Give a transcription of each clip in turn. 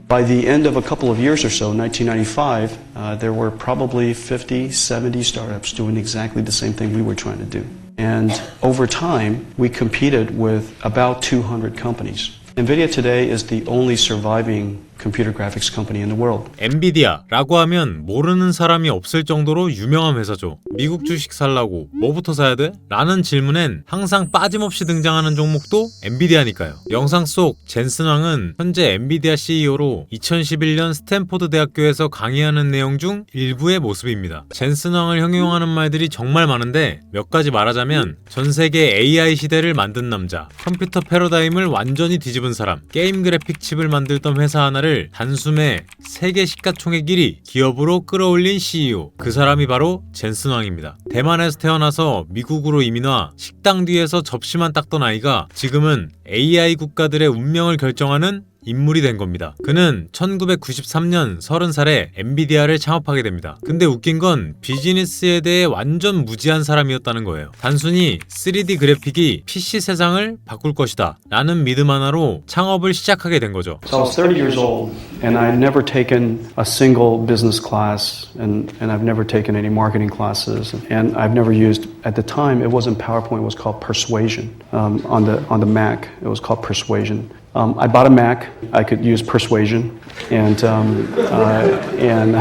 By the end of a couple of years or so, 1995, there were probably 50, 70 startups doing exactly the same thing we were trying to do. And over time, we competed with about 200 companies. NVIDIA today is the only surviving computer graphics company in the world. 엔비디아라고 하면 모르는 사람이 없을 정도로 유명한 회사죠. 미국 주식 살라고 뭐부터 사야 돼? 라는 질문엔 항상 빠짐없이 등장하는 종목도 엔비디아니까요. 영상 속 젠슨황은 현재 엔비디아 CEO로 2011년 스탠포드 대학교에서 강의하는 내용 중 일부의 모습입니다. 젠슨황을 형용하는 말들이 정말 많은데 몇 가지 말하자면 전 세계 AI 시대를 만든 남자, 컴퓨터 패러다임을 완전히 뒤집은 사람, 게임 그래픽 칩을 만들던 회사 하나를 단숨에 세계 시가총액 1위 기업으로 끌어올린 CEO, 그 사람이 바로 젠슨황입니다. 대만에서 태어나서 미국으로 이민와 식당 뒤에서 접시만 닦던 아이가 지금은 AI 국가들의 운명을 결정하는 인물이 된 겁니다. 그는 1993년 30살에 엔비디아를 창업하게 됩니다. 근데 웃긴 건 비즈니스에 대해 완전 무지한 사람이었다는 거예요. 단순히 3D 그래픽이 PC 세상을 바꿀 것이다 라는 믿음 하나로 창업을 시작하게 된 거죠. So I was 30 years old and I'd never taken a single business class and I've never taken any marketing classes and I've never used, at the time it wasn't PowerPoint, it was called Persuasion. On the Mac it was called Persuasion. I bought a Mac. I could use Persuasion, and then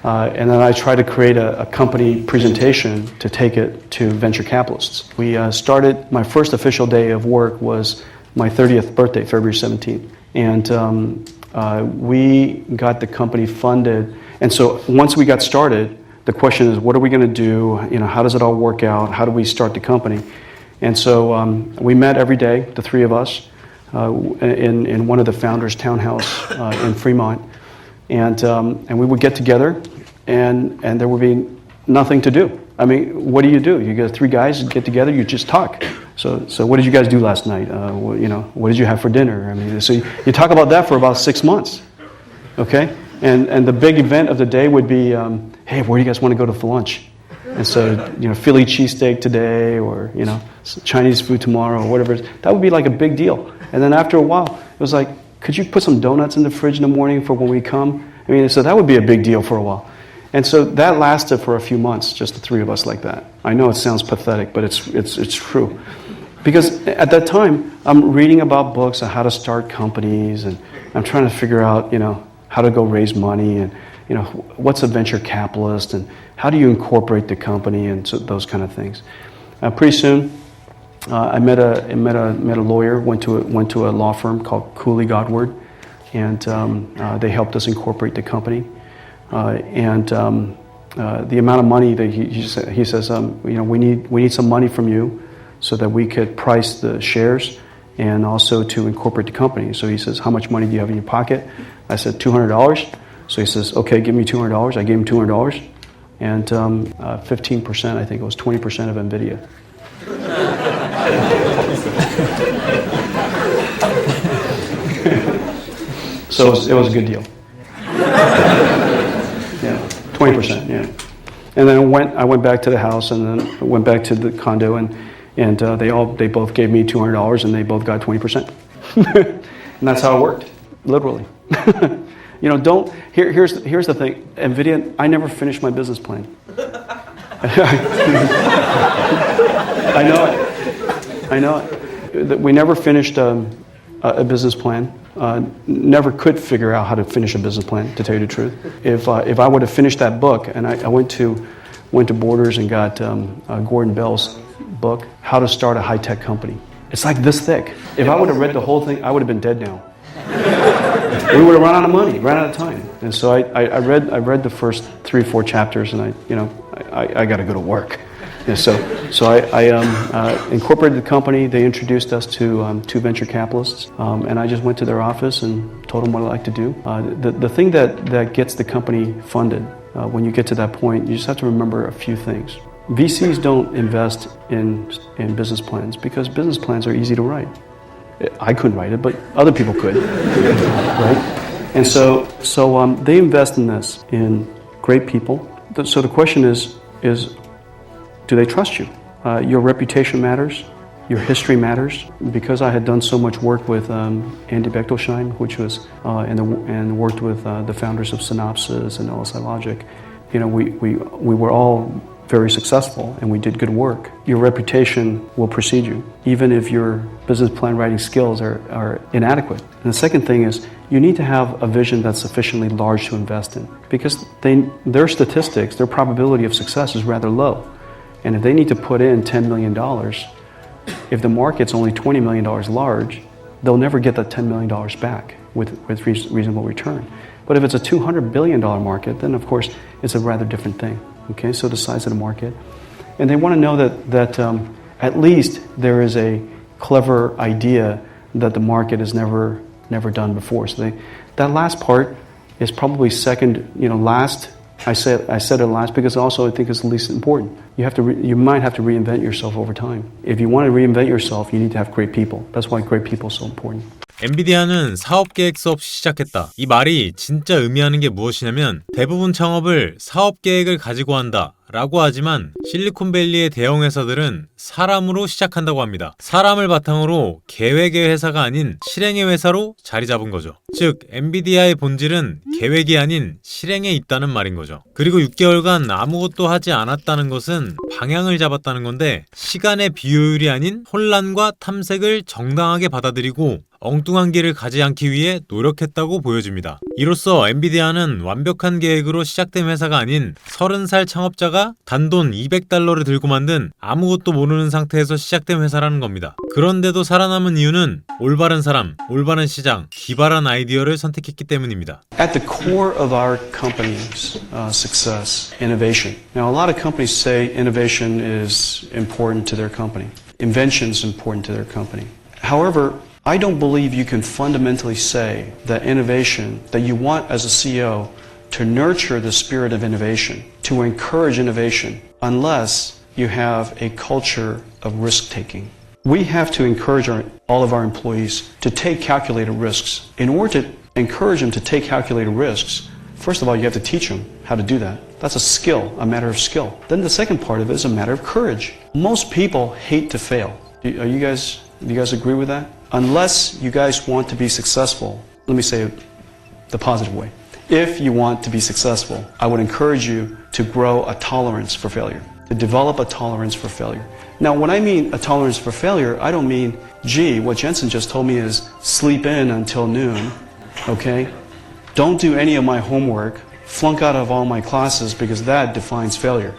I tried to create a company presentation to take it to venture capitalists. We started. My first official day of work was my 30th birthday, February 17th, and we got the company funded. And so once we got started, the question is, what are we going to do? You know, how does it all work out? How do we start the company? And so we met every day, the three of us. In one of the founders' townhouse in Fremont, and we would get together, and there would be nothing to do. I mean, what do? You get three guys get together, you just talk. So what did you guys do last night? What did you have for dinner? I mean, so you talk about that for about 6 months, okay? And the big event of the day would be, hey, where do you guys want to go for lunch? And so, Philly cheesesteak today, or Chinese food tomorrow, or whatever. That would be like a big deal. And then after a while, it was like, could you put some donuts in the fridge in the morning for when we come? I mean, so that would be a big deal for a while. And so that lasted for a few months, just the three of us like that. I know it sounds pathetic, but it's true. Because at that time, I'm reading about books on how to start companies, and I'm trying to figure out, how to go raise money, and what's a venture capitalist, and how do you incorporate the company, and so those kind of things. Pretty soon, I met a lawyer. Went to a law firm called Cooley Godward, and they helped us incorporate the company. The amount of money that he says, we need some money from you, so that we could price the shares, and also to incorporate the company. So he says, how much money do you have in your pocket? I said $200. So he says, okay, give me $200. I gave him $200, and 15%, I think it was 20% of NVIDIA. So it was a good deal. Yeah, 20%. Yeah, and then I went back to the house, and then went back to the condo, and they both gave me $200, and they both got 20%. And that's how it worked, literally. Here's the thing. NVIDIA, I never finished my business plan. I know it. We never finished a business plan. Never could figure out how to finish a business plan, to tell you the truth. If I would have finished that book, and I went to Borders and got Gordon Bell's book, How to Start a High-Tech Company. It's like this thick. If I would have read the whole thing, I would have been dead now. We would have run out of money, ran out of time. And so I read the first 3-4 chapters, and I got to go to work. Yeah, so I incorporated the company. They introduced us to two venture capitalists, and I just went to their office and told them what I'd like to do. The thing that gets the company funded, when you get to that point, you just have to remember a few things. VCs don't invest in business plans because business plans are easy to write. I couldn't write it, but other people could, right? And so they invest in this, in great people. So the question is, do they trust you? Your reputation matters. Your history matters. Because I had done so much work with Andy Bechtolsheim, which was and worked with the founders of Synopsys and LSI Logic, you know, we were all very successful and we did good work. Your reputation will precede you, even if your business plan writing skills are inadequate. And the second thing is you need to have a vision that's sufficiently large to invest in, because their statistics, their probability of success is rather low. And if they need to put in $10 million, if the market's only $20 million large, they'll never get that $10 million back with reasonable return. But if it's a $200 billion market, then of course it's a rather different thing. Okay, so the size of the market. And they want to know that at least there is a clever idea that the market has never done before. So that last part is probably second, last. I said it last because also I think it's the least important. You might have to reinvent yourself over time. If you want to reinvent yourself, you need to have great people. That's why great people is so important. 엔비디아는 사업계획서 없이 시작했다. 이 말이 진짜 의미하는 게 무엇이냐면 대부분 창업을 사업계획을 가지고 한다 라고 하지만 실리콘밸리의 대형 회사들은 사람으로 시작한다고 합니다. 사람을 바탕으로 계획의 회사가 아닌 실행의 회사로 자리 잡은 거죠. 즉 엔비디아의 본질은 계획이 아닌 실행에 있다는 말인 거죠. 그리고 6개월간 아무것도 하지 않았다는 것은 방향을 잡았다는 건데 시간의 비효율이 아닌 혼란과 탐색을 정당하게 받아들이고 엉뚱한 길을 가지 않기 위해 노력했다고 보여집니다. 이로써 엔비디아는 완벽한 계획으로 시작된 회사가 아닌 30살 창업자가 단돈 $200를 들고 만든 아무것도 모르는 상태에서 시작된 회사라는 겁니다. 그런데도 살아남은 이유는 올바른 사람, 올바른 시장, 기발한 아이디어를 선택했기 때문입니다. At the core of our company's success, innovation. Now, a lot of companies say innovation is important to their company. Invention is important to their company. However, I don't believe you can fundamentally say that innovation, that you want as a CEO to nurture the spirit of innovation, to encourage innovation, unless you have a culture of risk-taking. We have to encourage all of our employees to take calculated risks. In order to encourage them to take calculated risks, first of all, you have to teach them how to do that. That's a skill, a matter of skill. Then the second part of it is a matter of courage. Most people hate to fail. Do you guys agree with that? Unless you guys want to be successful, let me say it the positive way. If you want to be successful, I would encourage you to grow a tolerance for failure, to develop a tolerance for failure. Now, when I mean a tolerance for failure, I don't mean, gee, what Jensen just told me is sleep in until noon, okay? Don't do any of my homework, flunk out of all my classes because that defines failure,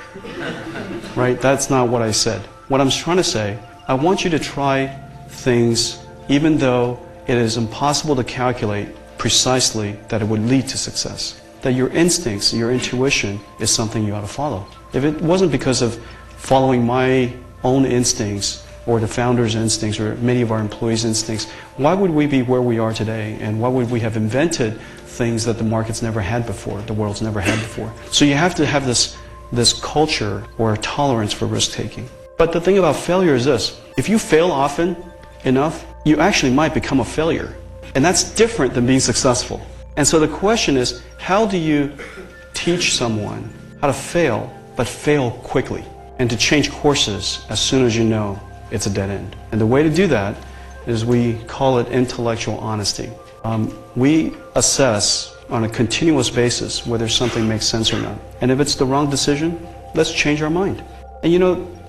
right? That's not what I said. What I'm trying to say, I want you to try things even though it is impossible to calculate precisely that it would lead to success. That your instincts, your intuition is something you ought to follow. If it wasn't because of following my own instincts or the founder's instincts or many of our employees' instincts, why would we be where we are today? And why would we have invented things that the market's never had before, the world's never had before? So you have to have this culture or a tolerance for risk-taking. But the thing about failure is this. If you fail often enough, you actually might become a failure. And that's different than being successful. And so the question is, how do you teach someone how to fail, but fail quickly? And to change courses as soon as you know it's a dead end. And the way to do that is we call it intellectual honesty. We assess on a continuous basis whether something makes sense or not. And if it's the wrong decision, let's change our mind. And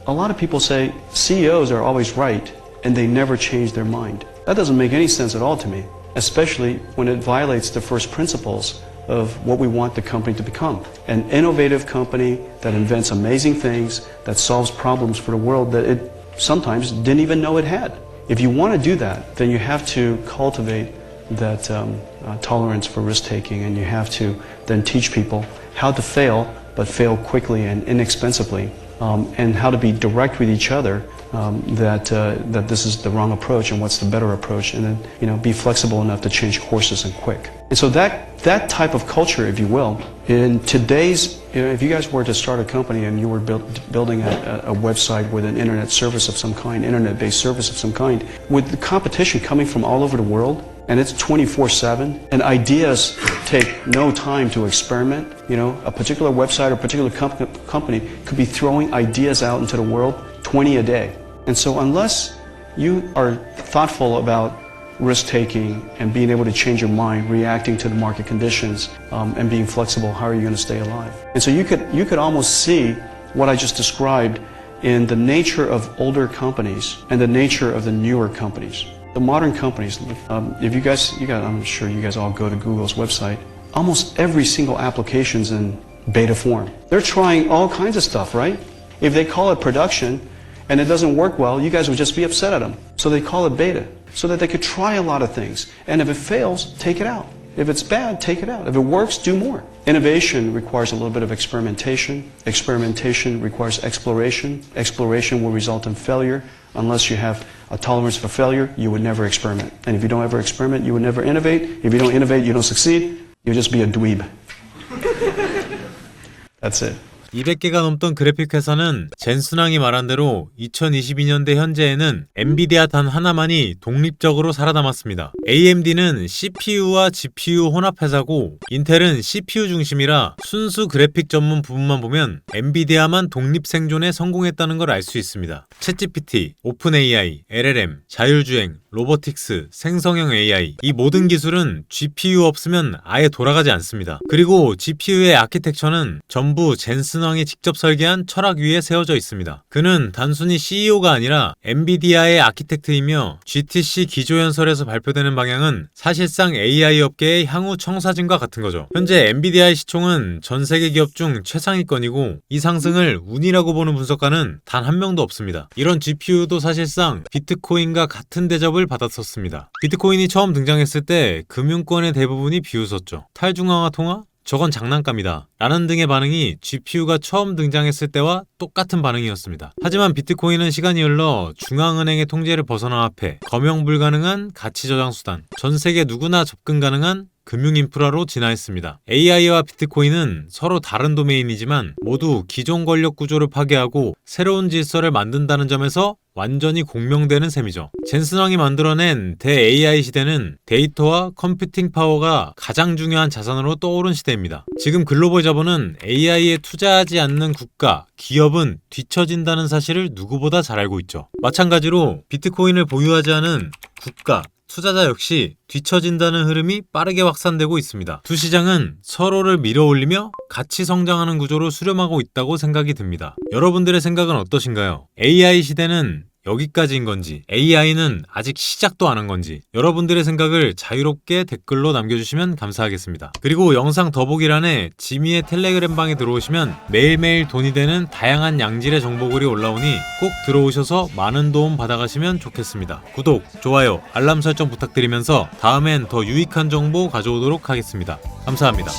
a lot of people say CEOs are always right and they never change their mind. That doesn't make any sense at all to me, especially when it violates the first principles of what we want the company to become. An innovative company that invents amazing things, that solves problems for the world that it sometimes didn't even know it had. If you want to do that, then you have to cultivate that tolerance for risk-taking, and you have to then teach people how to fail, but fail quickly and inexpensively, and how to be direct with each other that this is the wrong approach and what's the better approach, and then be flexible enough to change courses and quick. And so that type of culture, if you will, in today's, if you guys were to start a company and you were building a website with an internet service of some kind, internet-based service of some kind, with the competition coming from all over the world, and it's 24/7, and ideas take no time to experiment. A particular website or a particular company could be throwing ideas out into the world 20 a day. And so unless you are thoughtful about risk-taking and being able to change your mind, reacting to the market conditions, and being flexible, how are you going to stay alive? And so you could almost see what I just described in the nature of older companies and the nature of the newer companies. The modern companies, if you guys, I'm sure you guys all go to Google's website, almost every single application's in beta form. They're trying all kinds of stuff, right? If they call it production and it doesn't work well, you guys would just be upset at them. So they call it beta, so that they could try a lot of things. And if it fails, take it out. If it's bad, take it out. If it works, do more. Innovation requires a little bit of experimentation. Experimentation requires exploration. Exploration will result in failure. Unless you have a tolerance for failure, you would never experiment. And if you don't ever experiment, you would never innovate. If you don't innovate, you don't succeed. You'll just be a dweeb. That's it. 200개가 넘던 그래픽회사는 젠슨황이 말한 대로 2022년대 현재에는 엔비디아 단 하나만이 독립적으로 살아남았습니다. AMD는 CPU와 GPU 혼합회사고 인텔은 CPU 중심이라 순수 그래픽 전문 부분만 보면 엔비디아만 독립 생존에 성공했다는 걸 알 수 있습니다. 챗GPT, 오픈AI, LLM, 자율주행, 로보틱스, 생성형 AI 이 모든 기술은 GPU 없으면 아예 돌아가지 않습니다. 그리고 GPU의 아키텍처는 전부 젠슨황이 직접 설계한 철학 위에 세워져 있습니다. 그는 단순히 CEO가 아니라 엔비디아의 아키텍트이며 GTC 기조연설에서 발표되는 방향은 사실상 AI 업계의 향후 청사진과 같은 거죠. 현재 엔비디아의 시총은 전 세계 기업 중 최상위권이고 이 상승을 운이라고 보는 분석가는 단 한 명도 없습니다. 이런 GPU도 사실상 비트코인과 같은 대접을 받았었습니다. 비트코인이 처음 등장했을 때 금융권의 대부분이 비웃었죠. 탈중앙화 통화? 저건 장난감이다 라는 등의 반응이 GPU가 처음 등장했을 때와 똑같은 반응이었습니다. 하지만 비트코인은 시간이 흘러 중앙은행의 통제를 벗어난 앞에 검영 불가능한 가치 저장 수단, 전 세계 누구나 접근 가능한 금융 인프라로 진화했습니다. AI와 비트코인은 서로 다른 도메인이지만 모두 기존 권력 구조를 파괴하고 새로운 질서를 만든다는 점에서 완전히 공명되는 셈이죠. 젠슨황이 만들어낸 대-AI 시대는 데이터와 컴퓨팅 파워가 가장 중요한 자산으로 떠오른 시대입니다. 지금 글로벌 자본은 AI에 투자하지 않는 국가, 기업은 뒤처진다는 사실을 누구보다 잘 알고 있죠. 마찬가지로 비트코인을 보유하지 않은 국가, 투자자 역시 뒤처진다는 흐름이 빠르게 확산되고 있습니다. 두 시장은 서로를 밀어올리며 같이 성장하는 구조로 수렴하고 있다고 생각이 듭니다. 여러분들의 생각은 어떠신가요? AI 시대는 여기까지인 건지, AI는 아직 시작도 안 한 건지 여러분들의 생각을 자유롭게 댓글로 남겨주시면 감사하겠습니다. 그리고 영상 더보기란에 지미의 텔레그램 방에 들어오시면 매일매일 돈이 되는 다양한 양질의 정보글이 올라오니 꼭 들어오셔서 많은 도움 받아가시면 좋겠습니다. 구독, 좋아요, 알람 설정 부탁드리면서 다음엔 더 유익한 정보 가져오도록 하겠습니다. 감사합니다.